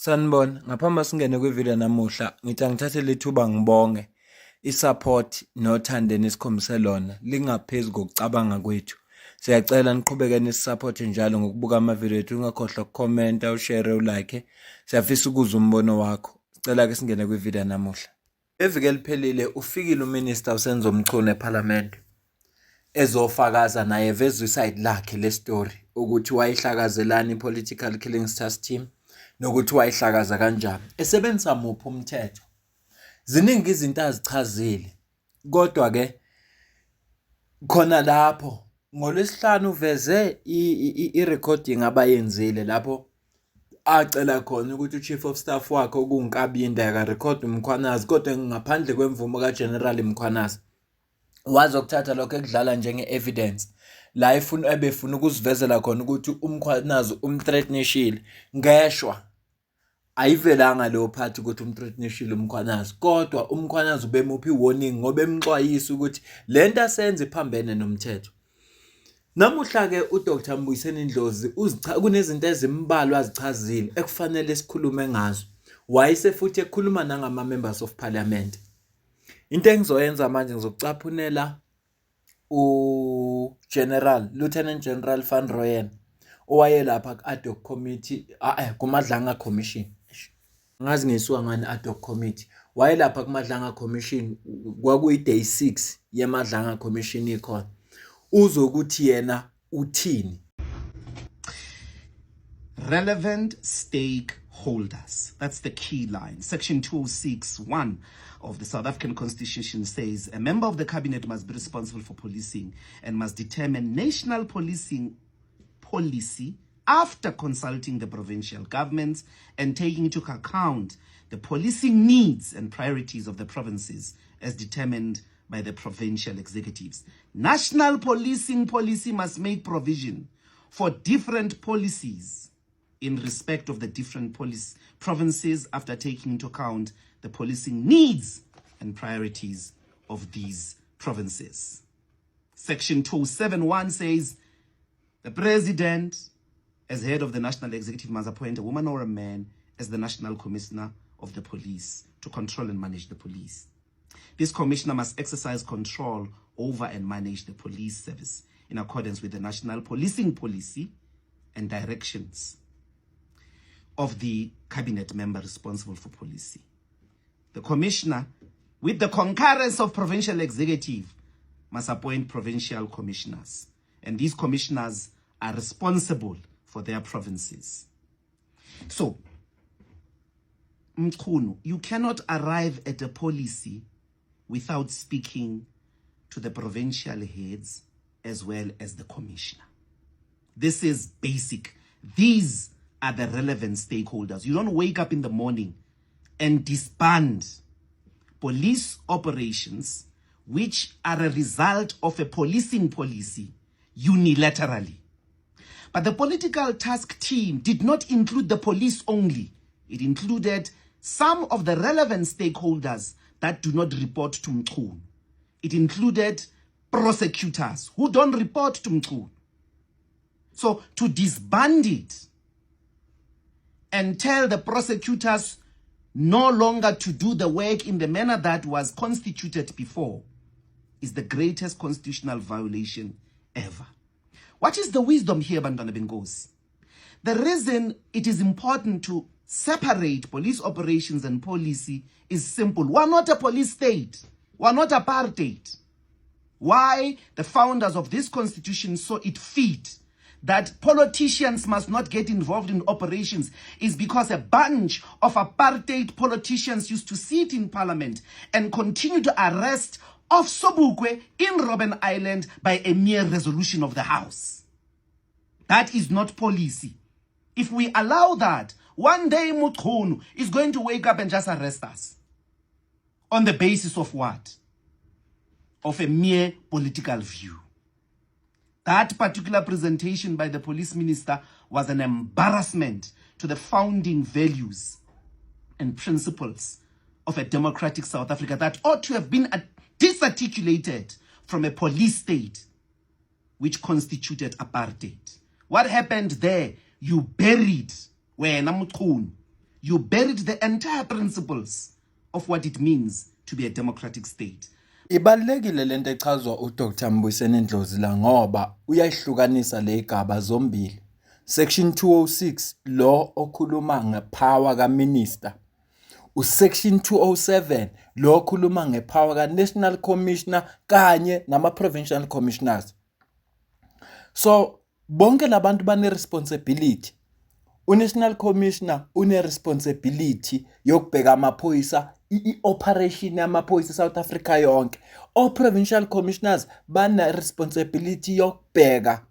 Sanibona, ngaphambi singene kwivideo namuhla, ngithi angithathe lethuba ngibonge isupport nothando nesikhombise lona lingaphezu kokucabanga kwethu. Siyacela niqhubeke nisupporte njalo ngokubuka amavideo ethu, ungakhohlwa ukukhomenta, ushare, ulike. Siyafisa ukuzwa umbono wakho. Sicela ke singene kwivideo namuhla. Eviki eliphelile ufikile uMinister uSenzo Mchunu eParliament ezofakaza naye vezwe iside lakhe le story ukuthi wayihlakazelani political killing stars team nokuthi wayihlakaza kanjani esebenzisa muphi umthetho. Ziningi izinto azichazile, kodwa ke khona lapho ngoLwesihlanu uveze i-recording abayenzile lapho acela khona ukuthi uchief of staff wakhe okuNkabinde akarecord uMkhwanazi, kodwa ngaphandle kwemvumo kaGeneral Mkhwanazi wazokuthatha lokho ekudlala njenge-evidence la ebefuna ukusivezela khona ukuthi uMkhwanazi umthreatenishile. Ngeshwa ayivelanga leyo phathi ukuthi umthreatenishile uMkhwanazi, kodwa uMkhwanazi ubemuphi warning ngoba emxwayisa ukuthi lento asenze iphambene nomthetho. Namuhla ke uDr Mbuyiseni Ndlozi kunezinto ezimbalwa azichazile ekufanele sikhulume ngazo. Wayese futhi ekhuluma nangama members of parliament. Into engizoyenza manje ngizokucaphunela Lieutenant General Van Rooyen owayelapha ku-ad hoc committee kuMadlanga commission. Ngazi ngisuka ngani ad hoc committee. Wayelapha kuMadlanga commission kwakuyi day 6 yeMadlanga commission ikhona. Uzokuthi yena uthini. Relevant stakeholders. That's the key line. Section 206(1) of the South African Constitution says a member of the cabinet must be responsible for policing and must determine national policing policy after consulting the provincial governments and taking into account the policing needs and priorities of the provinces as determined by the provincial executives. National policing policy must make provision for different policies in respect of the different provinces after taking into account the policing needs and priorities of these provinces. Section 271 says the president, as head of the national executive, must appoint a woman or a man as the national commissioner of the police to control and manage the police. This commissioner must exercise control over and manage the police service in accordance with the national policing policy and directions of the cabinet member responsible for policy. The commissioner, with the concurrence of provincial executive, must appoint provincial commissioners, and these commissioners are responsible for their provinces. So, Mchunu, you cannot arrive at a policy without speaking to the provincial heads as well as the commissioner. This is basic. These are the relevant stakeholders. You don't wake up in the morning and disband police operations which are a result of a policing policy unilaterally. But the political task team did not include the police only. It included some of the relevant stakeholders that do not report to Mchunu. It included prosecutors who don't report to Mchunu. So to disband it and tell the prosecutors no longer to do the work in the manner that was constituted before is the greatest constitutional violation ever. What is the wisdom here, Bantwana Bengosi? The reason it is important to separate police operations and policy is simple. We're not a police state. We're not apartheid. Why the founders of this constitution saw it fit that politicians must not get involved in operations is because a bunch of apartheid politicians used to sit in parliament and continue to arrest of Sobukwe in Robben Island by a mere resolution of the House. That is not policy. If we allow that, one day Mchunu is going to wake up and just arrest us. On the basis of what? Of a mere political view. That particular presentation by the police minister was an embarrassment to the founding values and principles of a democratic South Africa that ought to have been disarticulated from a police state which constituted apartheid. What happened there? You buried where Mchunu You buried the entire principles of what it means to be a democratic state. Ibalulekile lento echazwa uDr Mbuyiseni Ndlozi la ngoba uyayihlukanisa le igaba zombili. Section 206 law okhuluma ngepower kaminister. Section 207 lo okhuluma ngepower ka-National Commissioner kanye nama-Provincial Commissioners. So bonke labantu bane-responsibility. U-National Commissioner une-responsibility yokubheka amaphoyisa i-operation yamaphoyisa South Africa yonke. O-Provincial Commissioners bane-responsibility yokubheka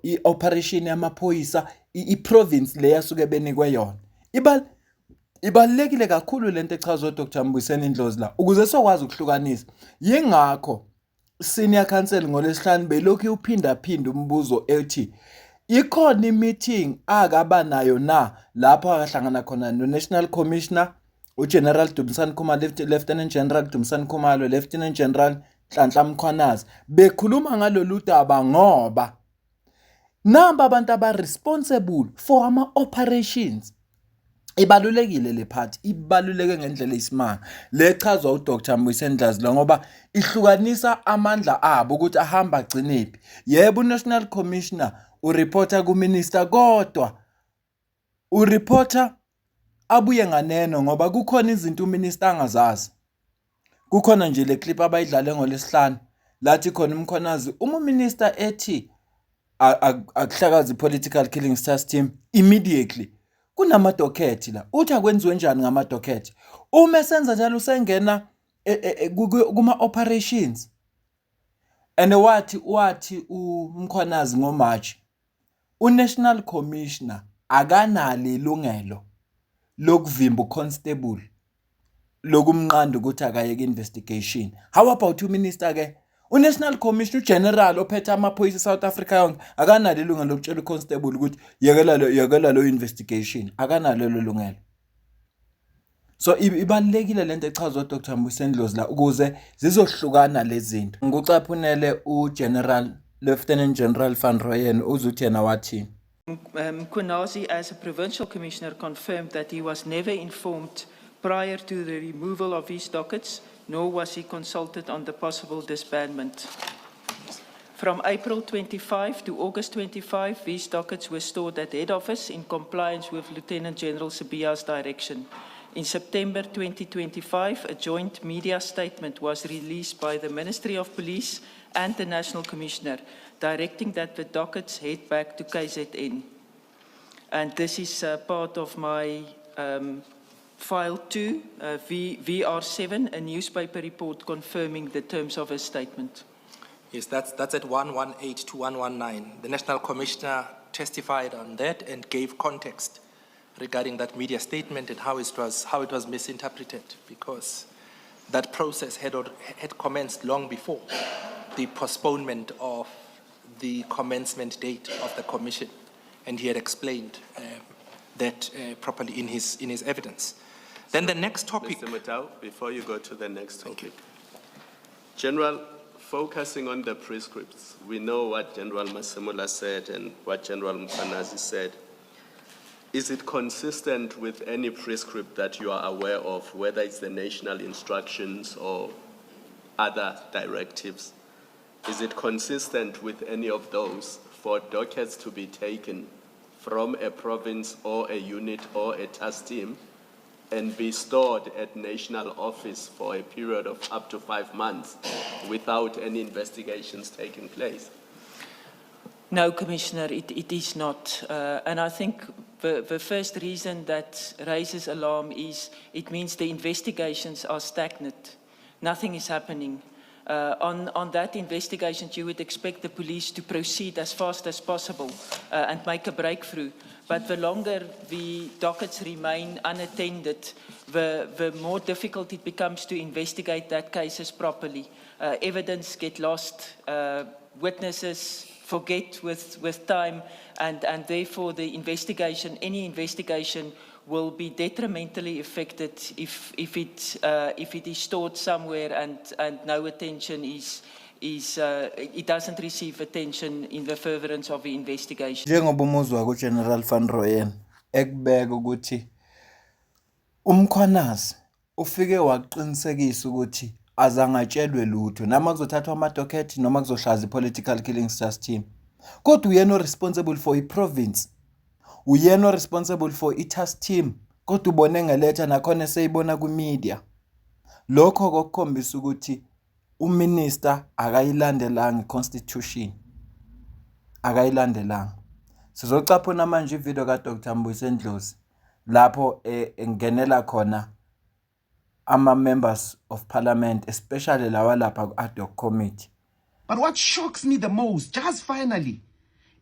i-operation yamaphoyisa i-province le yasuke benikwe yona. Ibalulekile kakhulu lento echazwe uDr Mbuyiseni Ndlozi la ukuze sokwazi ukuhlukanisa. Yingakho senior counsel ngolesihlanu belokhu uphinda umbuzo ethi ikhona meeting akaba nayo na lapho akahlangana khona no-National Commissioner uGeneral Dumisani Khumalo, Lieutenant General Dumisani Khumalo, Lieutenant General Nhlanhla Mkhwanazi bekhuluma ngalolu daba ngoba namba abantu aba-responsible for ama-operations. Ibalulekile le part, ibaluleke ngendlela eyisimanga. Lechazwa uDr Mbuyiseni Ndlozi la ngoba ihlukanisa amandla abo ukuthi ahamba agcinephi. Yebo uNational Commissioner ureporta kuminister kodwa ureporta abuye nganeno ngoba kukhona izinto uminister angazazi. Kukhona nje le clip abayidlale ngolesihlanu lathi khona uMkhwanazi uma uminister ethi akuhlakaza political killing system immediately kunamadokethi la uthi akwenziwe njani ngamadokethi uma esenza njalo usengena kuma operations and wathi uMkhwanazi ngoMarch uNational Commissioner akanalo ilungelo lokuvimba uconstable lokumnqanda ukuthi akayeke investigation. How about uminister ke uNational Commissioner General ophethe amaphoyisa South Africa yonke akanalo ilungelo lokutshela uconstable ukuthi yekela lo investigation, akanalo lo lungelo. So ibalulekile lento echazwe uDr Mbuyiseni Ndlozi la ukuze zizohlukana lezi zinto. Ngikucaphunele uGeneral Lieutenant General Van Rooyen uzuthi yena wathini. Mkhwanazi, as a provincial commissioner, confirmed that he was never informed prior to the removal of his dockets, nor was he consulted on the possible disbandment. From April 25 to August 25, these dockets were stored at head office in compliance with Lieutenant General Sibiya's direction. In September 2025, a joint media statement was released by the Ministry of Police and the National Commissioner, directing that the dockets head back to KZN. And this is part of my File 2, VR7, a newspaper report confirming the terms of his statement. Yes, that's at 118 to 119. The National Commissioner testified on that and gave context regarding that media statement and how it was misinterpreted, because that process had commenced long before the postponement of the commencement date of the commission, and he had explained that properly in his evidence. Then the next topic. Mr. Matau, before you go to the next topic. General, focusing on the prescripts, we know what General Masemola said and what General Mkhwanazi said. Is it consistent with any prescript that you are aware of, whether it's the national instructions or other directives? Is it consistent with any of those for dockets to be taken from a province or a unit or a task team and be stored at national office for a period of up to 5 months without any investigations taking place? No, Commissioner, it is not. And I think the first reason that raises alarm is it means the investigations are stagnant. Nothing is happening. On that investigation, you would expect the police to proceed as fast as possible and make a breakthrough. But the longer the dockets remain unattended, the more difficult it becomes to investigate that cases properly. Evidence get lost, witnesses forget with time, and therefore the investigation, any investigation, will be detrimentally affected if it is stored somewhere and no attention it doesn't receive attention in the furtherance of the investigation. Njengoba umuzwa kuGeneral Van Rooyen ekubeka ukuthi umkhwanazi ufike waqinisekisa ukuthi azangatshelwe lutho noma kuzothathwa amadokethi noma kuzohlaza i-political killing stars team. Kodwa uyena responsible for i-province. Uyena responsible for i-task team. Kodwa ubone ngeletha nakhona seyibona ku-media. Lokho kokukhombisa ukuthi uminister akayilandelanga i-constitution. Akayilandelanga. Sizocaphuna manje ivideo kaDr Mbuyiseni Ndlozi lapho engenela khona ama-members of parliament, especially lawa lapha ku-ad hoc committee. But what shocks me the most, just finally,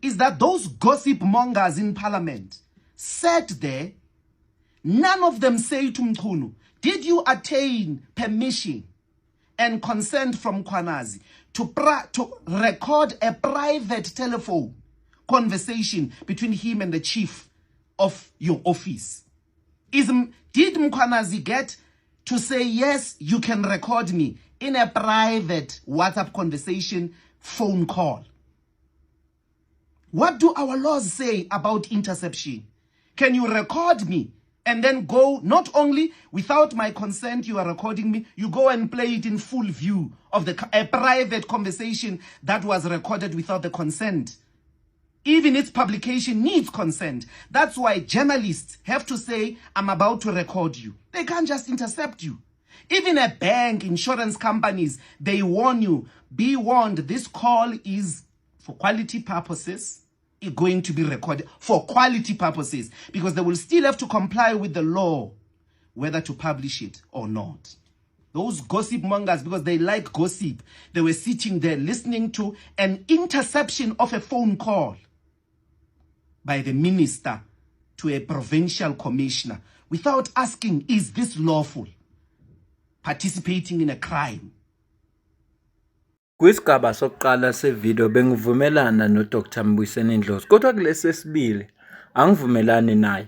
is that those gossip mongers in parliament sat there. None of them say to Mchunu, did you attain permission and consent from Mkhwanazi to record a private telephone conversation between him and the chief of your office? Did Mkhwanazi get to say, yes, you can record me in a private WhatsApp conversation phone call? What do our laws say about interception? Can you record me and then go, not only without my consent, you are recording me, you go and play it in full view of a private conversation that was recorded without the consent? Even its publication needs consent. That's why journalists have to say, I'm about to record you. They can't just intercept you. Even a bank, insurance companies, they warn you, be warned, this call is for quality purposes. It's going to be recorded for quality purposes because they will still have to comply with the law, whether to publish it or not. Those gossip mongers, because they like gossip, they were sitting there listening to an interception of a phone call by the minister to a provincial commissioner without asking, is this lawful? Participating in a crime. Kwisigaba sokuqala sevideo bengivumelana noDr Mbuyiseni Ndlozi, kodwa kulesi sesibili angivumelani naye.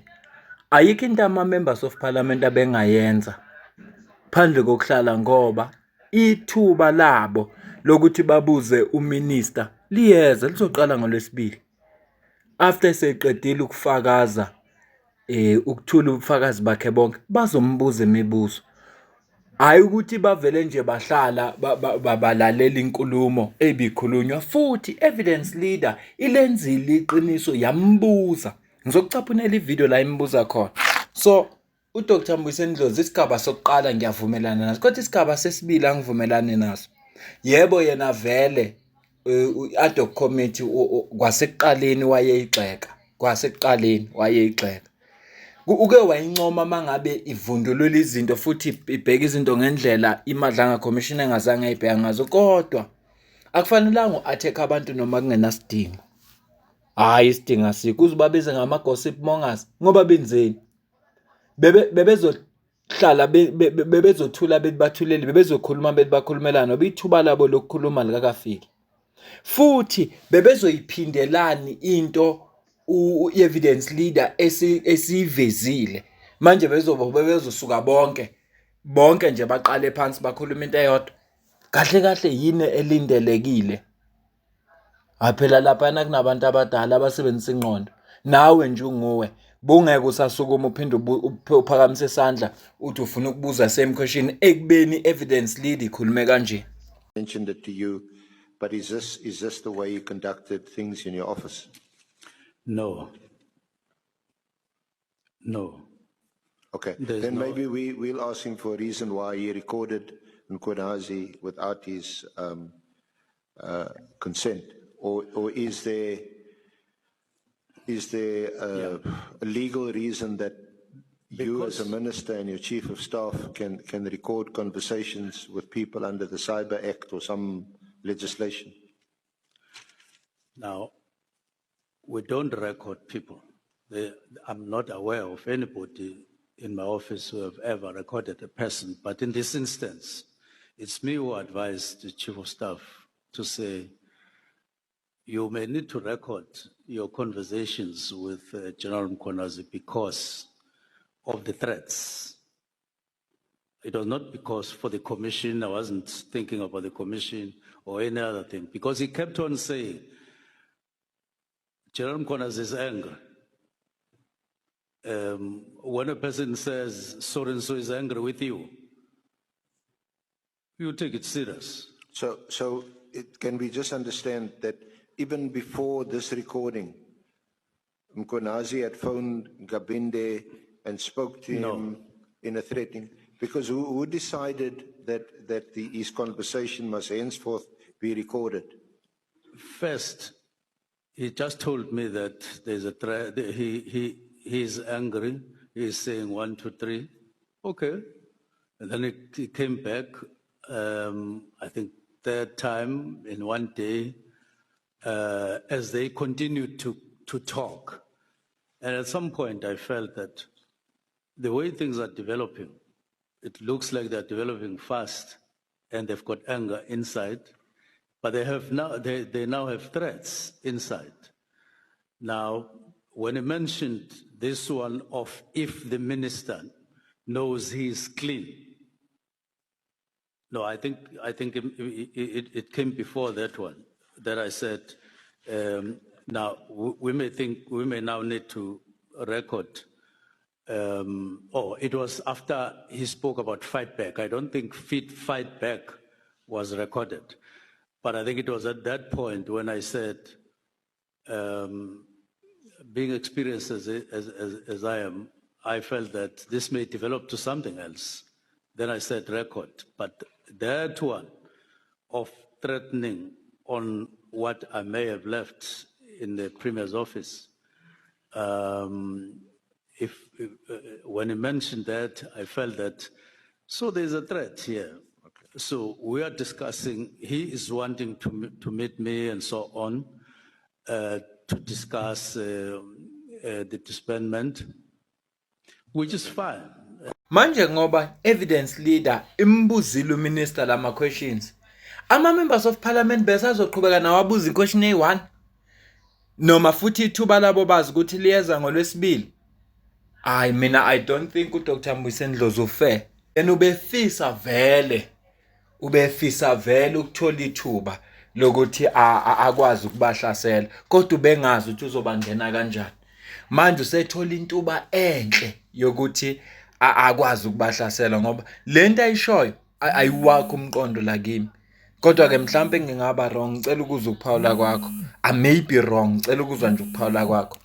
Ayikho into ama-members of parliament abengayenza phandle kokuhlala ngoba ithuba labo lokuthi babuze uminister liyeza lizoqala ngolwesibili. After seqedile ukufakaza ukuthula ubufakazi bakhe bonke bazombuza imibuzo. Hayi ukuthi bavele nje bahlala balalela inkulumo ebikhulunywa futhi evidence leader ilenzile iqiniso yambuza. Ngizokucaphunela ivideo la imbuza khona. So uDr Mbuyiseni Ndlozi isigaba sokuqala ngiyavumelana naso kodwa isigaba sesibili angivumelani naso. Yebo yena vele ad hoc committee kwasekuqaleni wayeyigxeka. Uke wayincoma mangabe ivundulula izinto futhi ibheka izinto ngendlela iMadlanga Commission engazange ayibheka ngazo, kodwa akufanelanga uattack abantu noma kungenasidingo. Hayi isidingo asikho uzibabize ngama gossip mongers ngoba benzeni? Bebezohlala bebezothula bebathuleli bebezokhuluma bebakhulumelana ngoba ithuba labo lokukhuluma likakafiki. Futhi bebezoyiphindelani into evidence leader esivezile manje bezosuka bonke nje baqale phansi bakhuluma into eyodwa. Kahle yini elindelekile? Aphela lapha kunabantu abadala abasebenzisa ingqondo. Nawe nje unguwe bungeke usasukuma uphinde uphakamise isandla uthi ufuna ukubuza same question ekubeni evidence leader ikhulume kanje. Mentioned it to you, but is this the way you conducted things in your office? No. Okay, There's then no- maybe we'll ask him for a reason why he recorded Mkhwanazi without his consent, or is there a legal reason that you as a minister and your chief of staff can record conversations with people under the Cyber Act or some legislation? Now, we don't record people. I'm not aware of anybody in my office who have ever recorded a person, but in this instance, it's me who advised the chief of staff to say, you may need to record your conversations with General Mkhwanazi because of the threats. It was not because for the commission, I wasn't thinking about the commission or any other thing, because he kept on saying, General Mkhwanazi's anger when a person says so and so is angry with you, you take it serious. So can we just understand that even before this recording, Mkonazi had phoned Gabinde and spoke to him in a threatening, because who decided that his conversation must henceforth be recorded? First, he just told me that there's a threat. He's angry. He's saying 1, 2, 3. Okay. And then he came back, I think third time in one day, as they continued to talk. And at some point I felt that the way things are developing, it looks like they're developing fast and they've got anger inside, but they now have threats inside. Now, when he mentioned this one of if the minister knows he's clean, no, I think it came before that one, that I said, now we may now need to record. It was after he spoke about fight back. I don't think fight back was recorded, but I think it was at that point when I said, being experienced as I am, I felt that this may develop to something else. Then I said record, but that one of threatening on what I may have left in the Premier's office, when he mentioned that, I felt that, so there's a threat here. Okay. So we are discussing, he is wanting to meet me and so on, to discuss the disbandment, which is fine. Manje ngoba evidence leader imbuzile uminister lama questions, ama-members of parliament besazoqhubeka nawabuza iquestion eyi-1 noma futhi ithuba labo bazi ukuthi liyeza ngolwesibili. Hayi mina I don't think uDr Mbuyiseni Dlozi ufair. Yena ubefisa vele ukuthola ithuba lokuthi akwazi ukubahlasela, kodwa ubengazi ukuthi uzobangena kanjani. Manje usethola intuba enhle yokuthi akwazi ukubahlasela ngoba lento ayishoyo ayiwakho umqondo la kimi. Kodwa ke mhlambe ngingaba wrong, ngicela ukuzwa ukuphawula kwakho. I may be wrong, ngicela ukuzwa nje ukuphawula kwakho.